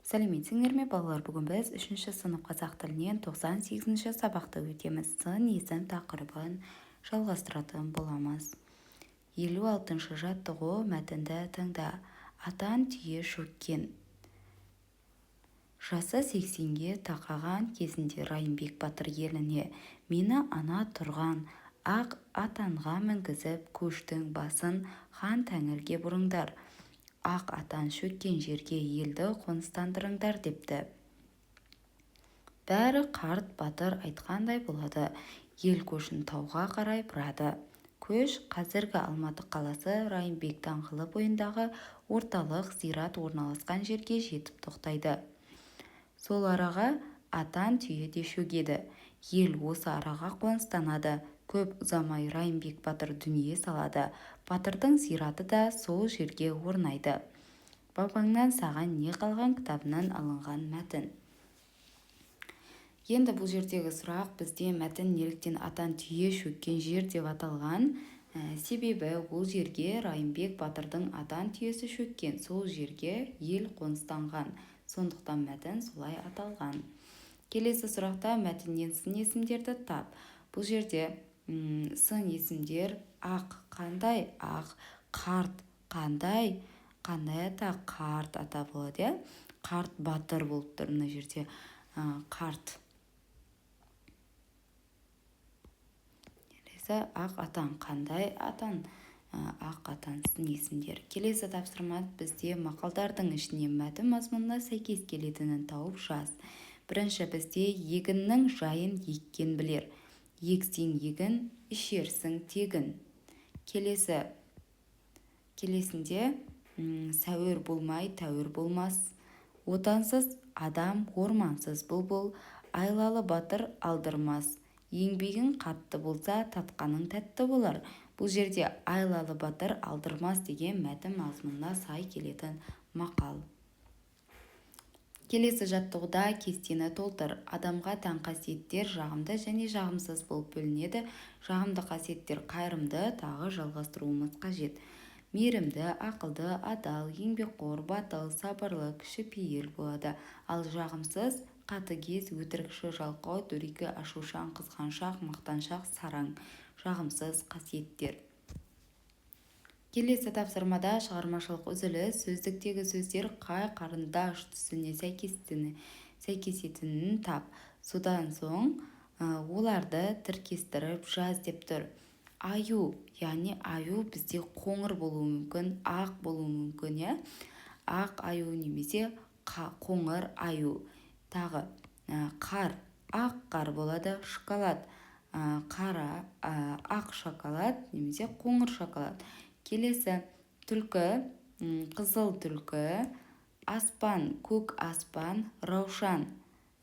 Сәлеметсіңдер ме балалар, бүгін біз 3 сынып қазақ тілінен 98-ші сабақты өтеміз. Сын есім тақырыбын жалғастыратын боламыз. 56-шы жаттығу мәтінді тыңда. Атан түйе шөккен. Жасы 80-ге тақаған кезінде Райымбек батыр еліне мені ана тұрған ақ атанға мінгізіп көштің басын хан тәңірге бұрыңдар. Ақ атан шөккен жерге елді қоныстандырыңдар депті. Бәрі қарт батыр айтқандай болады. Ел көшін тауға қарай бұрады. Көш қазіргі Алматы қаласы Райымбек даңғылы бойындағы орталық зират орналасқан жерге жетіп тоқтайды. Сол араға атан түйе де шөгеді. Ел осы араға қоныстанады. Көп ұзамай Райымбек батыр дүние салады. Батырдың зираты да сол жерге орнайды. Бабаңнан саған не қалған кітабынан алынған мәтін. Енді бұл жердегі сұрақ бізде мәтін неліктен атан түйе шөккен жер деп аталған? Себебі ол жерге Райымбек батырдың атан түйесі шөккен, сол жерге ел қоныстанған. Сондықтан мәтін солай аталған. Келесі сұрақта мәтіннен сын есімдерді тап. Бұл жерде сын есімдер ақ қандай, ақ, қарт қандай, қандай ата, қарт ата болады. Қарт батыр болып тұр мына жерде. Қарт. Ақ атан, қандай атан, ақ атан сын есімдер. Келесі тапсырма бізде мақалдардың ішінен мәтін мазмұнына сәйкес келетінін тауып жаз. Бірінші бізде егіннің жайын еккен білер. Ексең егін, ішерсің тегін. Келесінде сәуір болмай тәуір болмас. Отансыз адам ормансыз бұлбұл, айлалы батыр алдырмас. Еңбегің қатты болса, татқаның тәтті болар. Бұл жерде айлалы батыр алдырмас деген мәтін мазмұнына сай келетін мақал. Келесі жаттығуда кестені толтыр. Адамға тән қасиеттер жағымды және жағымсыз болып бөлінеді. Жағымды қасиеттер қайырымды, тағы жалғастыруымыз қажет. Мейірімді, ақылды, адал, еңбекқор, батыл, сабырлы, кішіпейіл болады. Ал жағымсыз қатыгез, өтірікші, жалқау, дөрекі, ашушаң, қызғаншақ, мақтаншақ, сараң. Жағымсыз қасиеттер. Келесі тапсырмада шығармашылық үзіліс, сөздіктегі сөздер қай қарындаш түсіне сәйкесетінін тап. Содан соң оларды тіркестіріп жаз деп тұр. Аю, яғни аю бізде қоңыр болуы мүмкін, ақ болуы мүмкін. Ақ аю немесе қоңыр аю. Тағы қар, ақ қар болады. Шоколад, қара, ақ шоколад немесе қоңыр шоколад. Келесі түлкі, қызыл түлкі, аспан, көк аспан, раушан,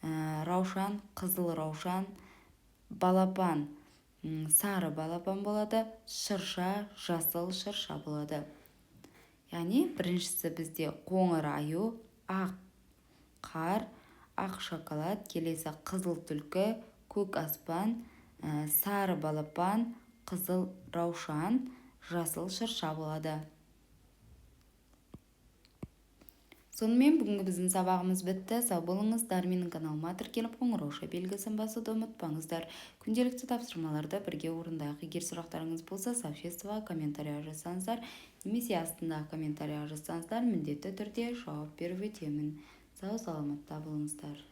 раушан, қызыл раушан, балапан, сары балапан болады. Шырша, жасыл шырша болады. Яғни біріншісі бізде қоңыр аю, ақ қар, ақ шоколад, келесі қызыл түлкі, көк аспан, сары балапан, қызыл раушан, жасыл шырша болады. Сонымен бүгінгі біздің сабағымыз бітті. Сау болыңыздар. Менің каналыма тіркеліп қоңырауша белгісін басуды ұмытпаңыздар. Күнделікті тапсырмаларды бірге орындайық. Егер сұрақтарыңыз болса, сообществоға комментария жазсаңыздар, немесе астындағы комментария жазсаңыздар, міндетті түрде жауап беріп өтемін. Сау саламатта болыңыздар.